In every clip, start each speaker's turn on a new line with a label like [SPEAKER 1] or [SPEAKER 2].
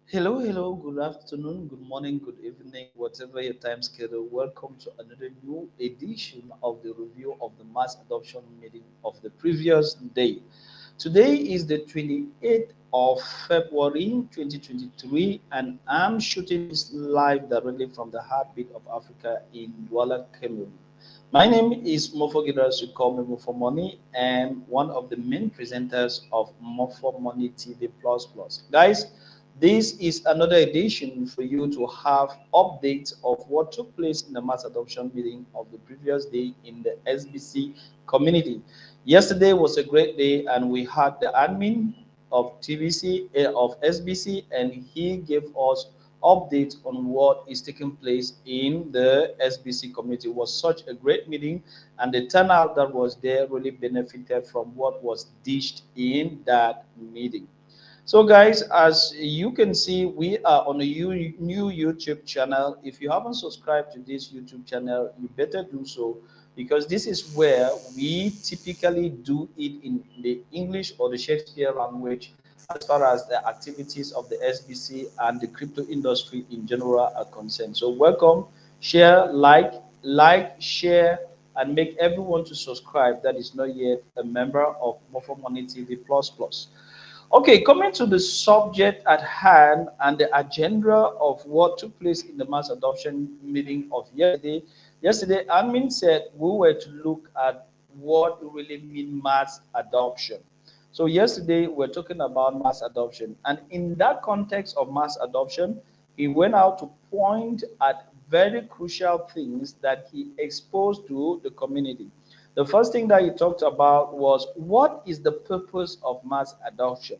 [SPEAKER 1] Hello, hello, good afternoon, good morning, good evening, whatever your time schedule. Welcome to another new edition of the review of the mass adoption meeting of the previous day. Today is the 28th of February 2023, and I'm shooting this live directly from the heartbeat of Africa in Douala, Cameroon. My name is MOFFO you call me MOFFO Money, and one of the main presenters of MOFFO Money TV Plus Plus. Guys, this is another edition for you to have updates of what took place in the mass adoption meeting of the previous day in the SBC community. Yesterday was a great day, and we had the admin of TVC of SBC, and he gave us updates on what is taking place in the SBC community. It was such a great meeting, and the turnout that was there really benefited from what was dished in that meeting. So, guys, as you can see, we are on a new YouTube channel. If you haven't subscribed to this YouTube channel, you better do so, because this is where we typically do it in the English or the Shakespeare language as far as the activities of the SBC and the crypto industry in general are concerned. So, welcome, share, share, and make everyone to subscribe that is not yet a member of MOFFO Money TV Plus Plus. Okay, coming to the subject at hand and the agenda of what took place in the mass adoption meeting of yesterday. Yesterday, admin said we were to look at what really mean mass adoption. So yesterday we're talking about mass adoption, and in that context of mass adoption, he went out to point at very crucial things that he exposed to the community. The first thing that he talked about was what is the purpose of mass adoption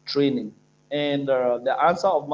[SPEAKER 1] training, and the answer of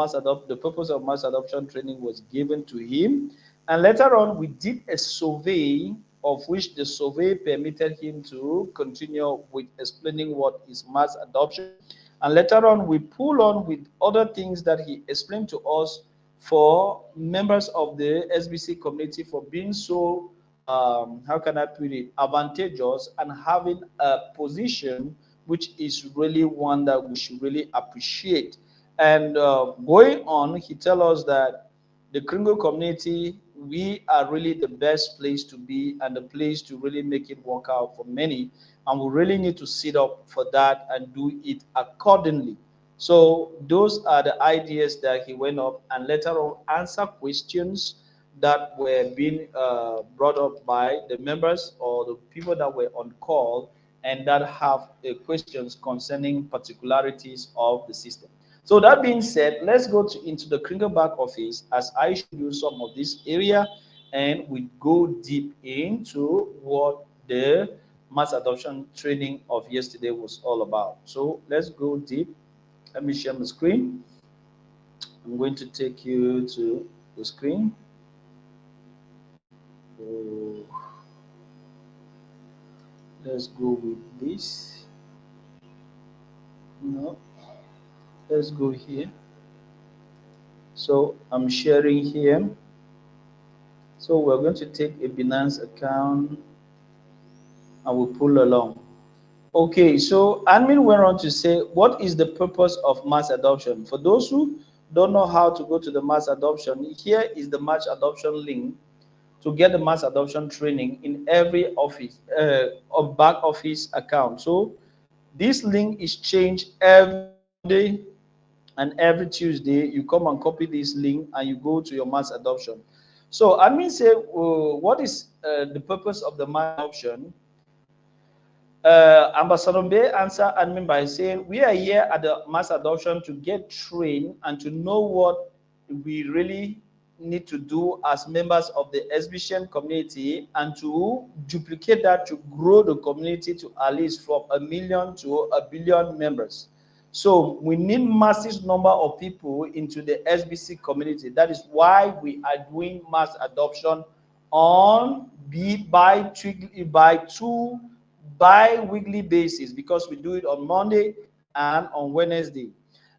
[SPEAKER 1] the purpose of mass adoption training was given to him. And later on, we did a survey, of which the survey permitted him to continue with explaining what is mass adoption. And later on, we pull on with other things that he explained to us for members of the SBC community for being so, how can I put it, advantageous and having a position which is really one that we should really appreciate. And going on, he tells us that the Kringle community, we are really the best place to be and the place to really make it work out for many. And we really need to sit up for that and do it accordingly. So those are the ideas that he went up, and later on answer questions that were being brought up by the members or the people that were on call and that have questions concerning particularities of the system. So that being said, let's go into the Kringle back office as I show you some of this area, and we go deep into what the mass adoption training of yesterday was all about. So let's go deep. Let me share my screen. I'm going to take you to the screen. Oh, let's go with this. No, let's go here. So I'm sharing here. So we're going to take a Binance account and we'll pull along. Okay, so admin went on to say, what is the purpose of mass adoption? For those who don't know how to go to the mass adoption, here is the mass adoption link to get the mass adoption training in every office or back office account. So this link is changed every Monday and every Tuesday. You come and copy this link and you go to your mass adoption. So admin say, what is the purpose of the mass adoption? Ambassador Bay answered admin by saying, we are here at the mass adoption to get trained and to know what we really need to do as members of the exhibition community, and to duplicate that to grow the community to at least from 1 million to 1 billion members. So we need massive number of people into the SBC community. That is why we are doing mass adoption on by two bi-weekly basis, because we do it on Monday and on Wednesday.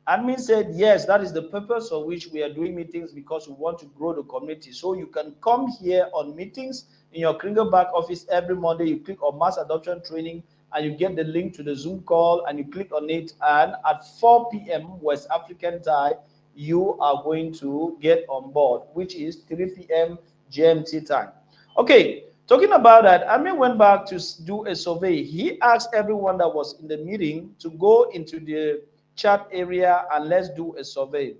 [SPEAKER 1] Admin said, yes, that is the purpose for which we are doing meetings, because we want to grow the community. So you can come here on meetings in your Kringle back office every Monday. You click on mass adoption training and you get the link to the Zoom call and you click on it. And at 4 p.m. West African time, you are going to get on board, which is 3 p.m. GMT time. Okay, talking about that, Ami went back to do a survey. He asked everyone that was in the meeting to go into the chat area and let's do a survey.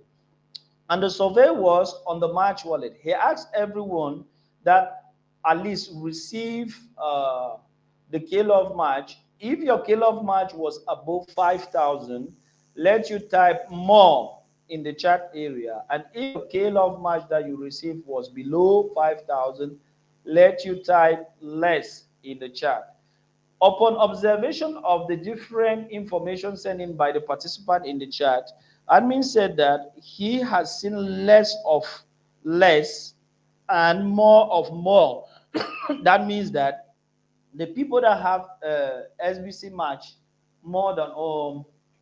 [SPEAKER 1] And the survey was on the March wallet. He asked everyone that at least receive the K-Love March. If your K-Love March was above 5,000, let you type more in the chat area. And if your K-Love March that you received was below 5,000, let you type less in the chat. Upon observation of the different information sent in by the participant in the chat, admin said that he has seen less of less and more of more. That means that the people that have SBC match more than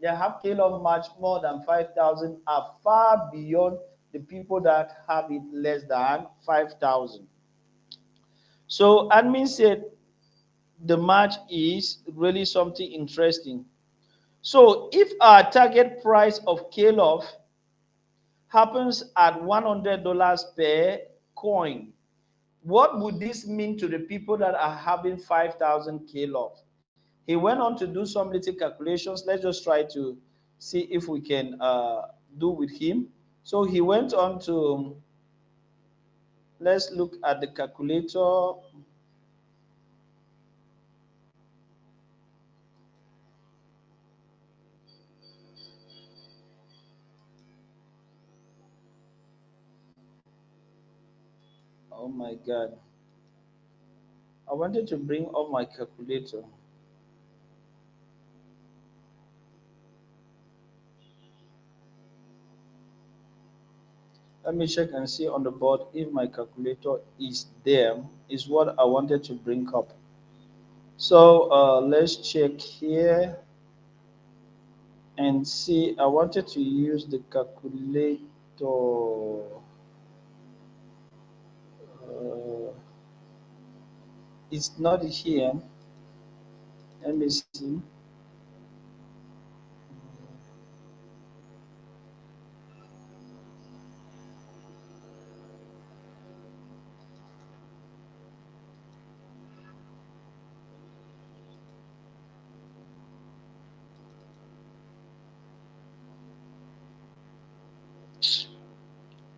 [SPEAKER 1] they have K-Love match more than 5,000 are far beyond the people that have it less than 5,000. So admin said the match is really something interesting. So if our target price of K-Love happens at $100 per coin, what would this mean to the people that are having 5,000 K-Love? He went on to do some little calculations. Let's just try to see if we can do with him. So he went on to, let's look at the calculator. Oh my God. I wanted to bring up my calculator. Let me check and see on the board if my calculator is there, is what I wanted to bring up. So let's check here and see. I wanted to use the calculator. It's not here. Let me see.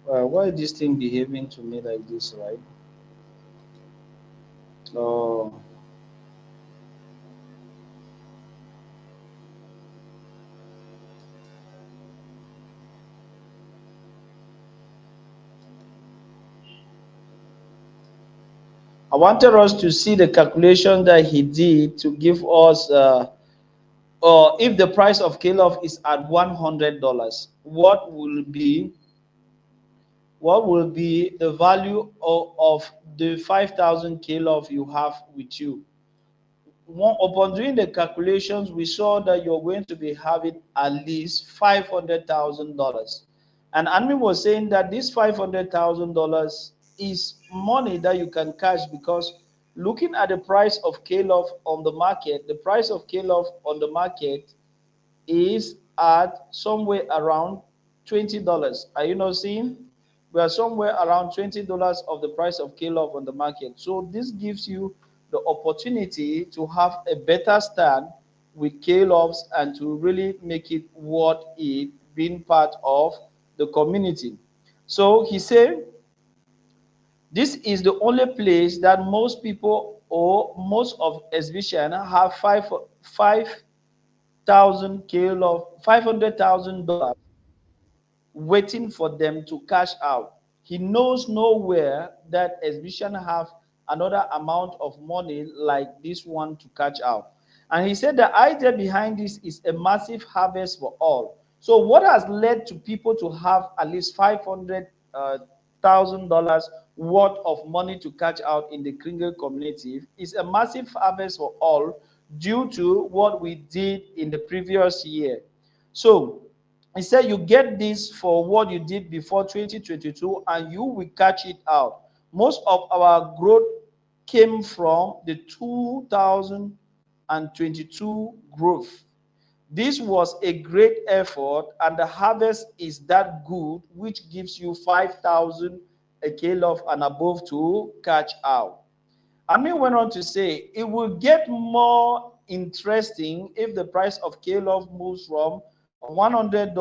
[SPEAKER 1] Why is this thing behaving to me like this, right? Oh. I wanted us to see the calculation that he did to give us, if the price of K-Love is at $100, what will be the value of the 5,000 K-Love you have with you? Upon doing the calculations, we saw that you're going to be having at least $500,000. And Anmi was saying that this $500,000 is money that you can cash, because looking at the price of K-Love on the market, the price of K-Love on the market is at somewhere around $20. Are you not seeing? We are somewhere around $20 of the price of K-Love on the market. So this gives you the opportunity to have a better stand with K-Loves and to really make it worth it being part of the community. So he said, this is the only place that most people or most of exhibition have 5,000 K-Love, $500,000 waiting for them to cash out. He knows nowhere that exhibition have another amount of money like this one to cash out. And he said the idea behind this is a massive harvest for all. So what has led to people to have at least $500,000 worth of money to cash out in the Kringle community is a massive harvest for all due to what we did in the previous year. So he said you get this for what you did before 2022 and you will catch it out. Most of our growth came from the 2022 growth. This was a great effort, and the harvest is that good, which gives you 5,000 a kilo and above to catch out. Amin went on to say, it will get more interesting if the price of kilo moves from $100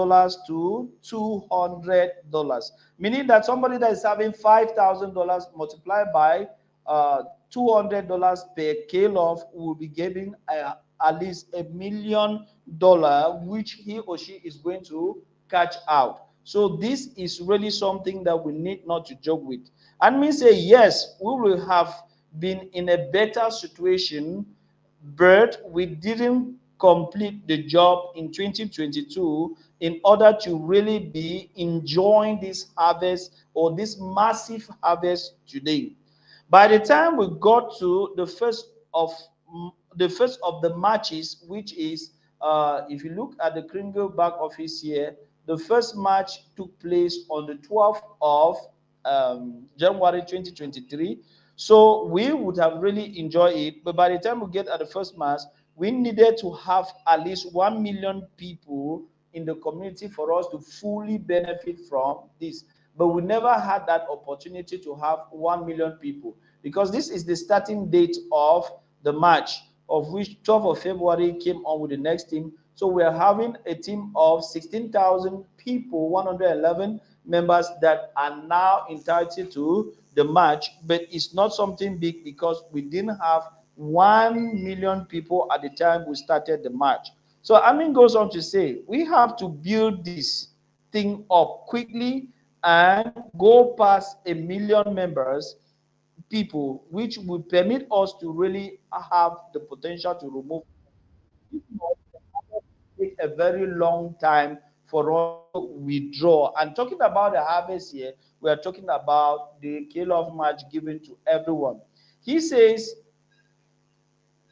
[SPEAKER 1] to $200, meaning that somebody that is having $5,000 multiplied by $200 per kilo will be getting at least $1,000,000, which he or she is going to catch out. So this is really something that we need not to joke with. And me say, yes, we will have been in a better situation, but we didn't complete the job in 2022 in order to really be enjoying this harvest or this massive harvest today. By the time we got to the first of the matches, which is if you look at the Kringle back office here, the first match took place on the 12th of January 2023. So we would have really enjoyed it. But by the time we get at the first match, we needed to have at least 1 million people in the community for us to fully benefit from this. But we never had that opportunity to have 1 million people, because this is the starting date of the match, of which 12th of February came on with the next team. So we are having a team of 16,000 people, 111 members that are now entitled to the match, but it's not something big because we didn't have 1 million people at the time we started the match. So Amin goes on to say, we have to build this thing up quickly and go past 1 million members people, which will permit us to really have the potential to remove. If not, it take a very long time for us to withdraw. And talking about the harvest here, we are talking about the kill-off match given to everyone. He says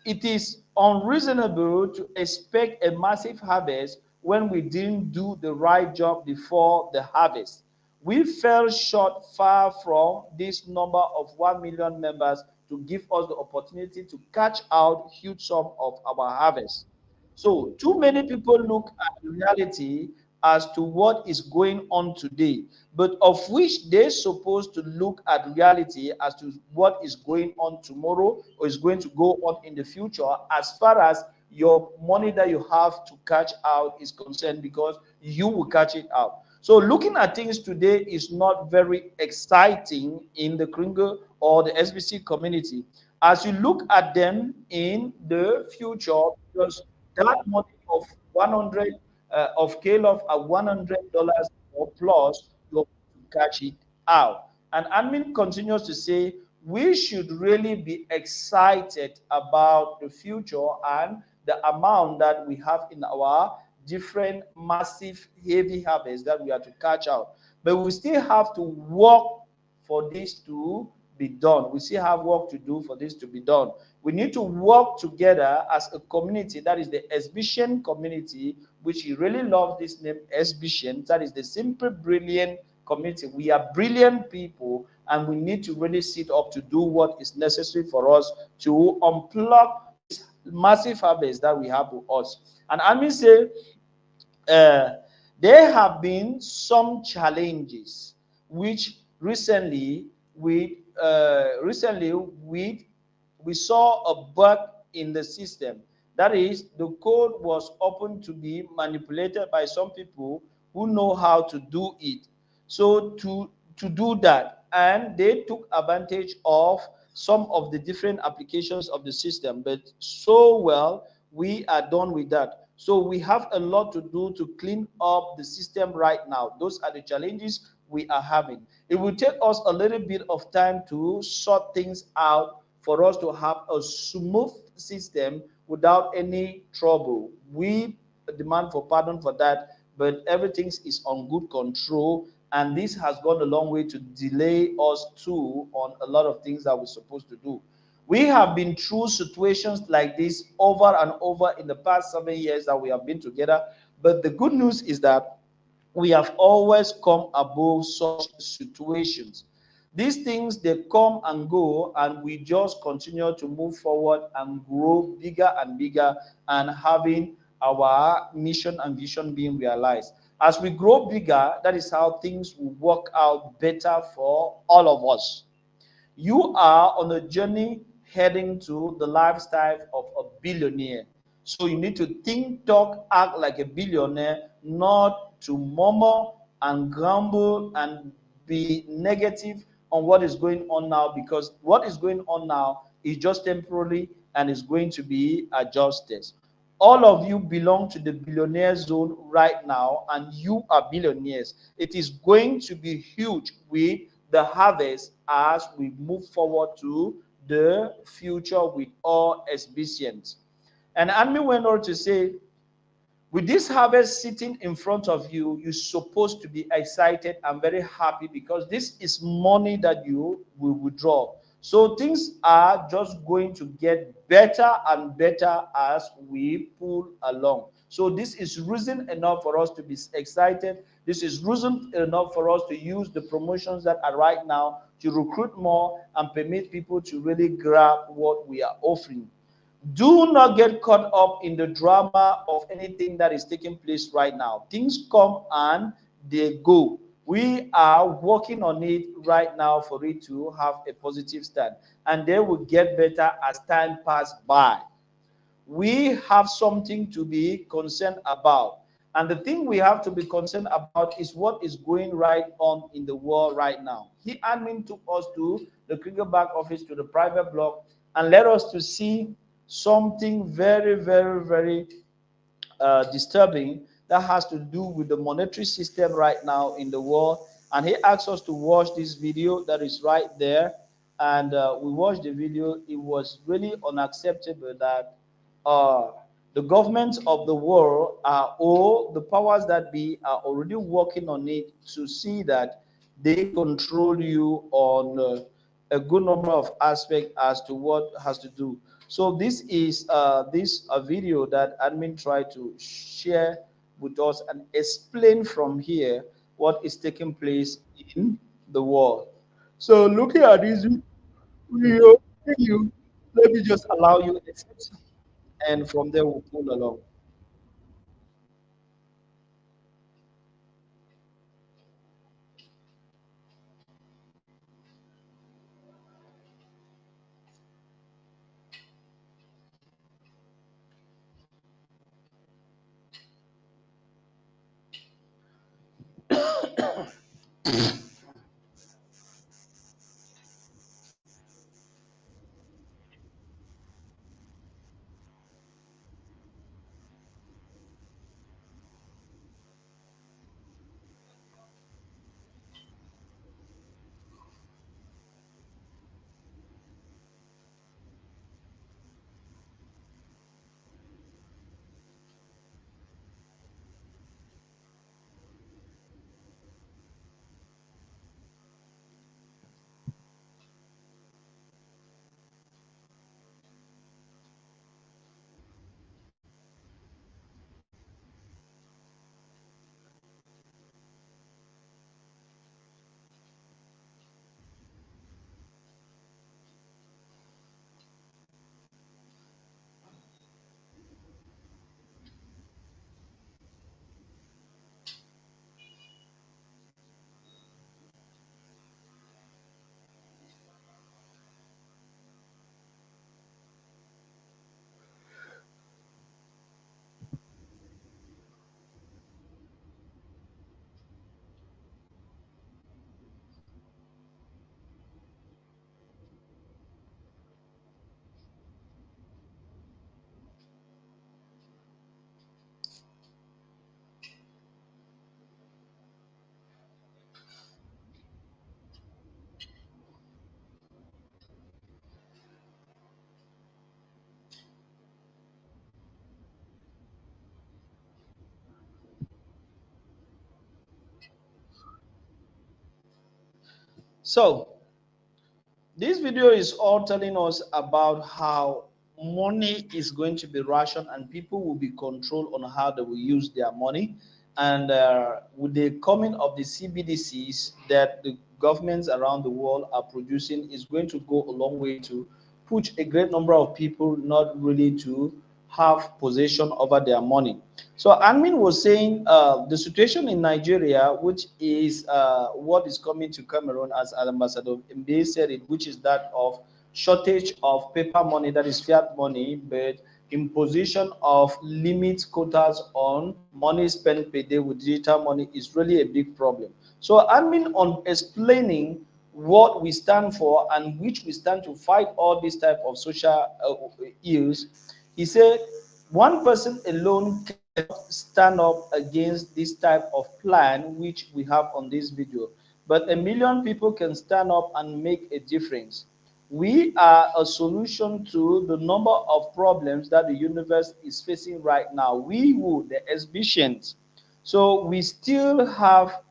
[SPEAKER 1] it is unreasonable to expect a massive harvest when we didn't do the right job before the harvest. We fell short far from this number of 1 million members to give us the opportunity to catch out huge sum of our harvest. So too many people look at reality as to what is going on today, but of which they're supposed to look at reality as to what is going on tomorrow or is going to go on in the future, as far as your money that you have to catch out is concerned, because you will catch it out. So looking at things today is not very exciting in the Kringle or the SBC community. As you look at them in the future, because that money of 100 of K-Love at $100 or plus, you're to catch it out. And admin continues to say, we should really be excited about the future and the amount that we have in our different massive heavy harvests that we are to catch out. But we still have to work for this to be done. We still have work to do for this to be done. We need to work together as a community, that is the exhibition community, which you really love this name, exhibition. That is the simple brilliant community. We are brilliant people, and we need to really sit up to do what is necessary for us to unplug this massive harvest that we have with us. And I mean say, uh, there have been some challenges which we saw a bug in the system. That is, the code was open to be manipulated by some people who know how to do it. So to do that, and they took advantage of some of the different applications of the system. But so well, we are done with that. So we have a lot to do to clean up the system right now. Those are the challenges we are having. It will take us a little bit of time to sort things out for us to have a smooth system without any trouble. We demand for pardon for that, but everything is on good control, and this has gone a long way to delay us too on a lot of things that we're supposed to do. We have been through situations like this over and over in the past 7 years that we have been together, but the good news is that we have always come above such situations. These things, they come and go, and we just continue to move forward and grow bigger and bigger, and having our mission and vision being realized. As we grow bigger, that is how things will work out better for all of us. You are on a journey heading to the lifestyle of a billionaire. So you need to think, talk, act like a billionaire, not to murmur and grumble and be negative on what is going on now, because what is going on now is just temporary and is going to be adjusted. All of you belong to the billionaire zone right now, and you are billionaires. It is going to be huge with the harvest as we move forward to the future with all expectations. And Anmi went on to say, with this harvest sitting in front of you, you're supposed to be excited and very happy, because this is money that you will withdraw. So things are just going to get better and better as we pull along. So this is reason enough for us to be excited. This is reason enough for us to use the promotions that are right now to recruit more and permit people to really grab what we are offering. Do not get caught up in the drama of anything that is taking place right now. Things come and they go. We are working on it right now for it to have a positive stand, and they will get better as time passes by. We have something to be concerned about. And the thing we have to be concerned about is what is going right on in the world right now. He admin took us to the Krieger back office, to the private block, and led us to see something very, very, very disturbing that has to do with the monetary system right now in the world. And he asked us to watch this video that is right there. And we watched the video. It was really unacceptable that uh, the governments of the world are all the powers that be are already working on it to see that they control you on a good number of aspects as to what has to do. So this is this a video that admin tried to share with us and explain from here what is taking place in the world. So looking at this video, let me just allow you access, and from there we'll pull along. So this video is all telling us about how money is going to be rationed and people will be controlled on how they will use their money. And with the coming of the CBDCs that the governments around the world are producing is going to go a long way to push a great number of people not really to have possession over their money. So admin was saying the situation in Nigeria, which is what is coming to Cameroon, as Ambassador Mbe said it, which is that of shortage of paper money, that is fiat money, but imposition of limit quotas on money spent per day with digital money is really a big problem. So admin on explaining what we stand for and which we stand to fight all these type of social ills, he said one person alone cannot stand up against this type of plan which we have on this video, but a million people can stand up and make a difference. We are a solution to the number of problems that the universe is facing right now. We who, the exhibitions. So we still have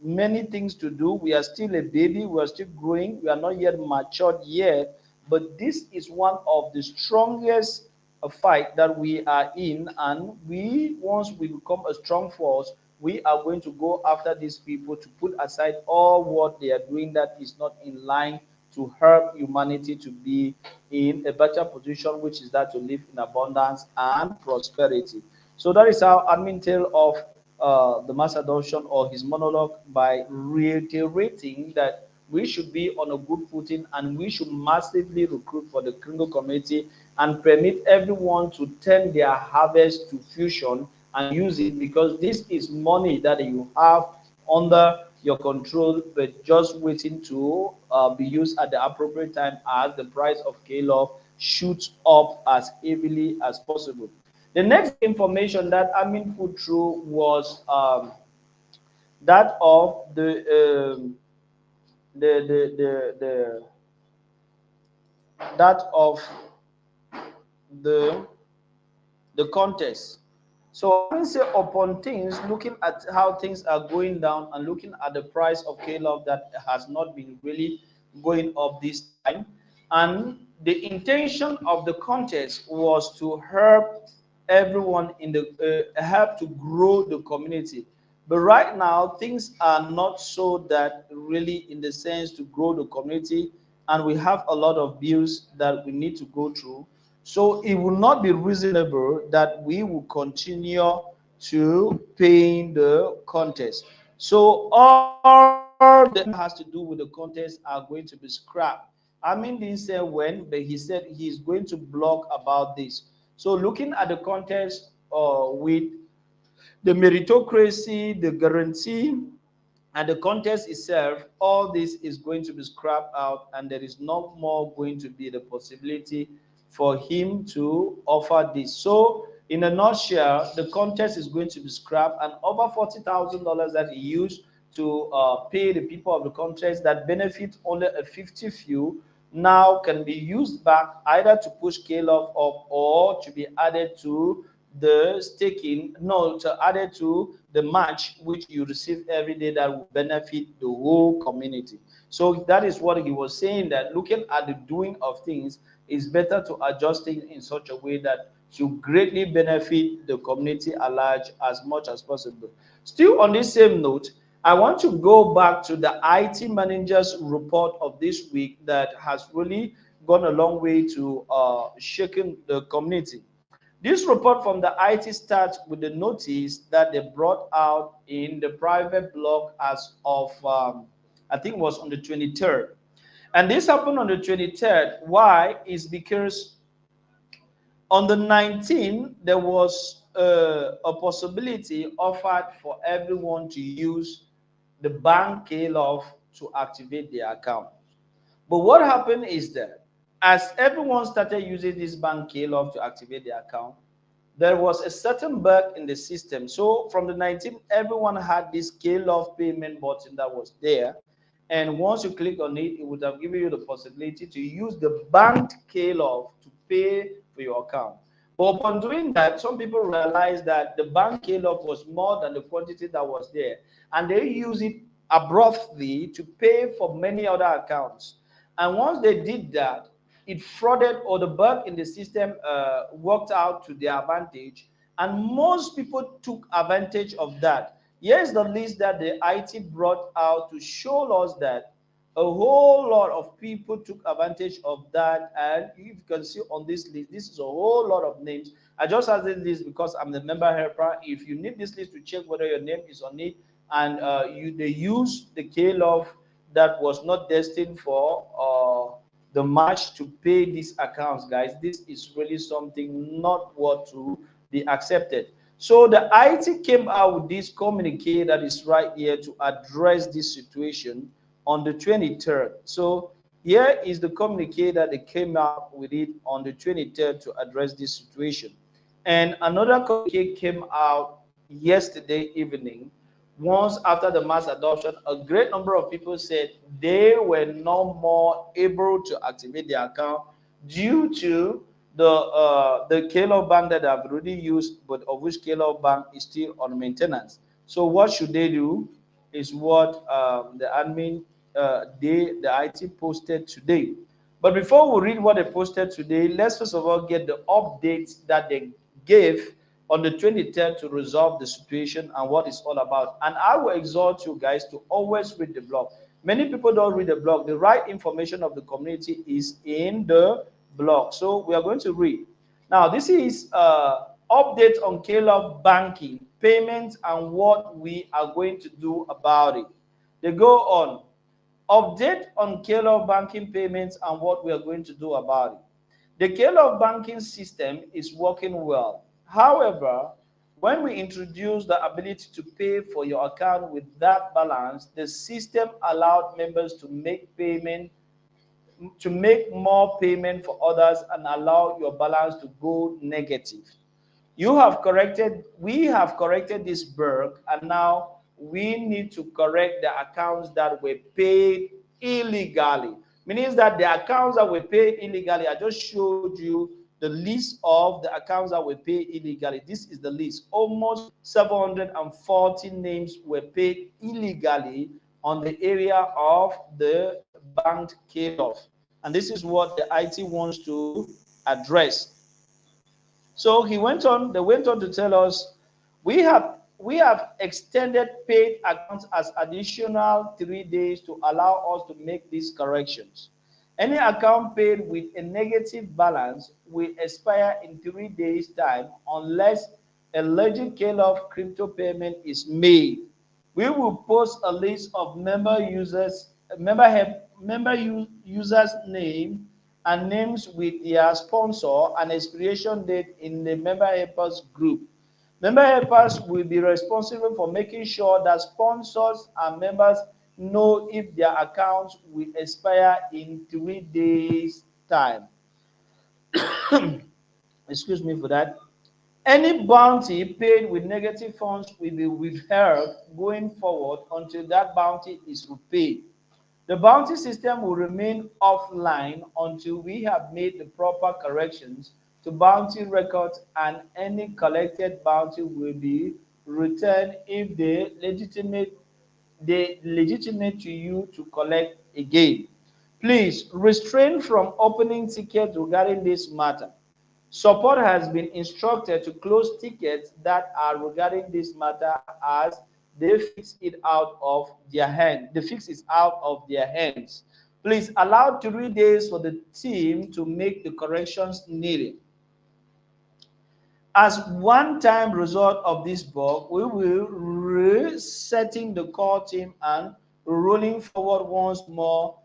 [SPEAKER 1] many things to do. We are still a baby. We are still growing. We are not yet matured yet. But this is one of the strongest fight that we are in. And we, once we become a strong force, we are going to go after these people to put aside all what they are doing that is not in line to help humanity to be in a better position, which is that to live in abundance and prosperity. So that is how admin tale of the mass adoption or his monologue by reiterating that we should be on a good footing and we should massively recruit for the criminal community and permit everyone to turn their harvest to fusion and use it, because this is money that you have under your control, but just waiting to be used at the appropriate time as the price of K-Love shoots up as heavily as possible. The next information that Amin put through was that of the that of the the contest. So I can say upon things, looking at how things are going down and looking at the price of K-Love that has not been really going up this time, and the intention of the contest was to help everyone in the help to grow the community. But right now things are not so that really in the sense to grow the community, and we have a lot of bills that we need to go through. So it will not be reasonable that we will continue to paying the contest. So all that has to do with the contest are going to be scrapped. I mean, didn't say when, but he said he's going to blog about this. So looking at the contest with the meritocracy, the guarantee, and the contest itself, all this is going to be scrapped out, and there is no more going to be the possibility for him to offer this. So, in a nutshell, the contest is going to be scrapped, and over $40,000 that he used to pay the people of the contest that benefit only a 50 few now can be used back either to push K-Love up or to be added to the staking, no, to add it to the match which you receive every day that will benefit the whole community. So that is what he was saying, that looking at the doing of things is better to adjust things in such a way that to greatly benefit the community at large as much as possible. Still on this same note, I want to go back to the IT managers report of this week that has really gone a long way to shaking the community. This report from the IT starts with the notice that they brought out in the private blog as of, I think it was on the 23rd. And this happened on the 23rd. Why? Is because on the 19th, there was a possibility offered for everyone to use the bank K-Love to activate their account. But what happened is that as everyone started using this bank K-Love to activate their account, there was a certain bug in the system. So from the 19th, everyone had this K-Love payment button that was there. And once you click on it, it would have given you the possibility to use the banked K-Love to pay for your account. But upon doing that, some people realized that the bank K-Love was more than the quantity that was there. And they use it abruptly to pay for many other accounts. And once they did that, it frauded, or the bug in the system worked out to their advantage, and most people took advantage of that. Here's the list that the IT brought out to show us that A whole lot of people took advantage of that, and if you can see on this list, this is a whole lot of names. I just have this list because I'm the member helper. If you need this list to check whether your name is on it, and they use the KLOF that was not destined for the match to pay these accounts, guys. This is really something not what to be accepted. So the IT came out with this communique that is right here to address this situation on the 23rd. So here is the communique that they came out with it on the 23rd to address this situation. And another communique came out yesterday evening. Once after the mass adoption, a great number of people said they were no more able to activate their account due to the KLOF bank that I've already used, but of which KLOF bank is still on maintenance. So what should they do? Is what the admin the IT posted today. But before we read what they posted today, let's first of all get the updates that they gave on the 23rd to resolve the situation and what it's all about. And I will exhort you guys to always read the blog. Many people don't read the blog. The right information of the community is in the blog. So we are going to read. Now, this is update on KLOF banking, payments, and what we are going to do about it. They go on. Update on KLOF banking payments and what we are going to do about it. The KLOF banking system is working well. However, when we introduce the ability to pay for your account with that balance, the system allowed members to make more payment for others and allow your balance to go negative. We have corrected this bug, and now we need to correct the accounts that were paid illegally. Meaning that the accounts that were paid illegally, I just showed you the list of the accounts that were paid illegally. This is the list. Almost 740 names were paid illegally on the area of the bank KLOF. And this is what the IT wants to address. So they went on to tell us, we have extended paid accounts as additional 3 days to allow us to make these corrections. Any account paid with a negative balance will expire in 3 days' time unless a legit KLOF crypto payment is made. We will post a list of users name and names with their sponsor and expiration date in the member helpers group. Member helpers will be responsible for making sure that sponsors and members know if their accounts will expire in 3 days' time. Excuse me for that. Any bounty paid with negative funds will be withheld going forward until that bounty is repaid. The bounty system will remain offline until we have made the proper corrections to bounty records, and any collected bounty will be returned if they legitimate to you to collect again. Please refrain from opening tickets regarding this matter. Support has been instructed to close tickets that are regarding this matter as they fix it out of their hand. The fix is out of their hands. Please allow 3 days for the team to make the corrections needed. As one-time result of this bug, we will resetting the core team and rolling forward once more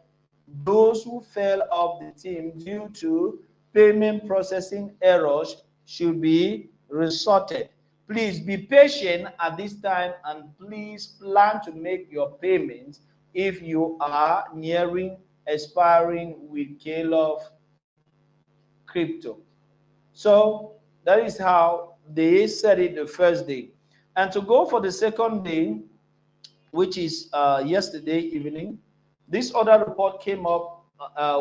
[SPEAKER 1] those who fell off the team due to payment processing errors should be resorted. Please be patient at this time, and please plan to make your payments if you are nearing expiring with KLOF crypto. So that is how they said it the first day. And to go for the second day, which is yesterday evening, this other report came up,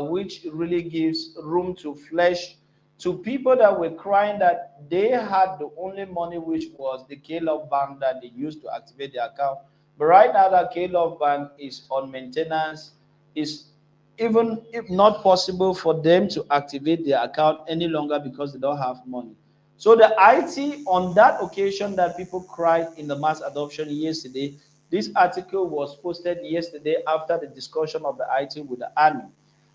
[SPEAKER 1] which really gives room to flesh to people that were crying that they had the only money, which was the KLOF bank that they used to activate their account. But right now that KLOF bank is on maintenance, is even if not possible for them to activate their account any longer because they don't have money. So the IT on that occasion that people cried in the mass adoption yesterday, This article was posted yesterday after the discussion of the IT with the army.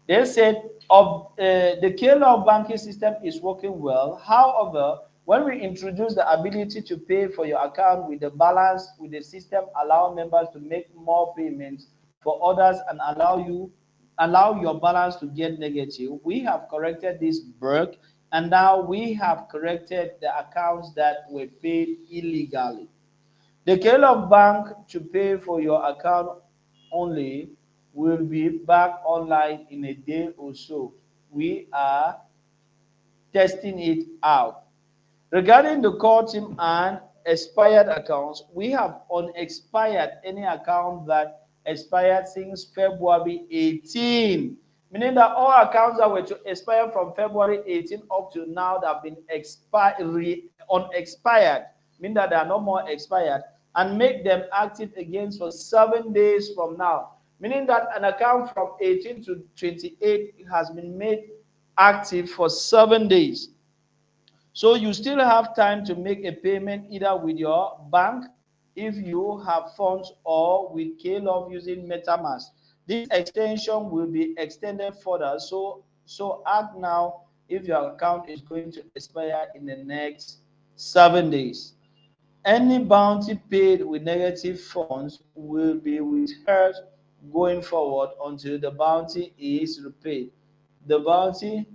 [SPEAKER 1] They said the KLUV banking system is working well. However, when we introduce the ability to pay for your account with the balance with the system, allow members to make more payments for others and allow your balance to get negative. We have corrected this bug, and now we have corrected the accounts that were paid illegally. The KLUV bank to pay for your account only will be back online in a day or so. We are testing it out. Regarding the core team and expired accounts, we have unexpired any account that expired since February 18, meaning that all accounts that were to expire from February 18 up to now that have been unexpired, meaning that they are no more expired, and make them active again for 7 days from now, meaning that an account from 18 to 28 has been made active for 7 days. So you still have time to make a payment either with your bank if you have funds or with KLUV using MetaMask. This extension will be extended further. So act now if your account is going to expire in the next 7 days. Any bounty paid with negative funds will be withheld going forward until the bounty is repaid. The bounty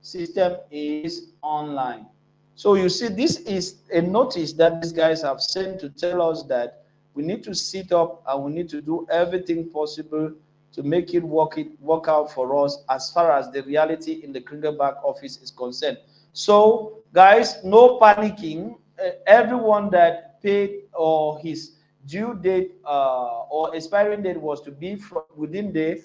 [SPEAKER 1] system is online. So you see, this is a notice that these guys have sent to tell us that we need to sit up and we need to do everything possible to make it work out for us as far as the reality in the Kringle back office is concerned. So guys, no panicking. Everyone that paid or his due date or expiring date was to be from within the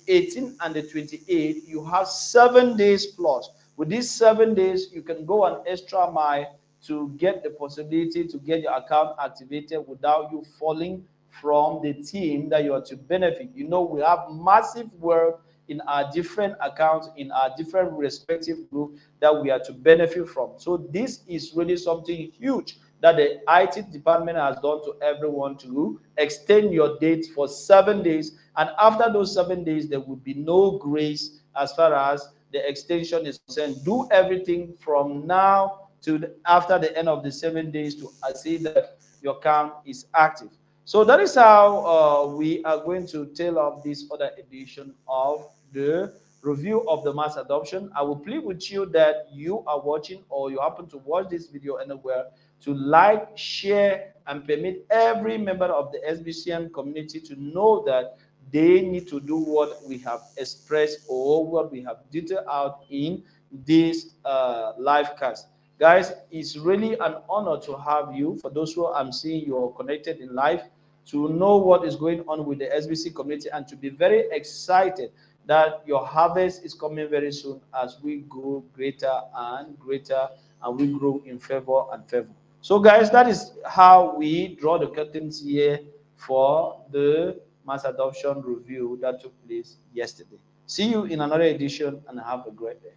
[SPEAKER 1] 18 and the 28, you have 7 days plus. With these 7 days, you can go an extra mile to get the possibility to get your account activated without you falling from the team that you are to benefit. You know, we have massive work in our different accounts, in our different respective group that we are to benefit from. So this is really something huge that the IT department has done to everyone to extend your date for 7 days. And after those 7 days, there will be no grace as far as the extension is concerned. Do everything from now to after the end of the 7 days to see that your account is active. So that is how we are going to tail off this other edition of the review of the mass adoption. I will plead with you that you are watching or you happen to watch this video anywhere to like, share, and permit every member of the SBCN community to know that they need to do what we have expressed or what we have detailed out in this live cast. Guys, it's really an honor to have you. For those who I'm seeing you're connected in live, to know what is going on with the SBC community and to be very excited that your harvest is coming very soon as we grow greater and greater and we grow in favor and favor. So guys, that is how we draw the curtains here for the mass adoption review that took place yesterday. See you in another edition and have a great day.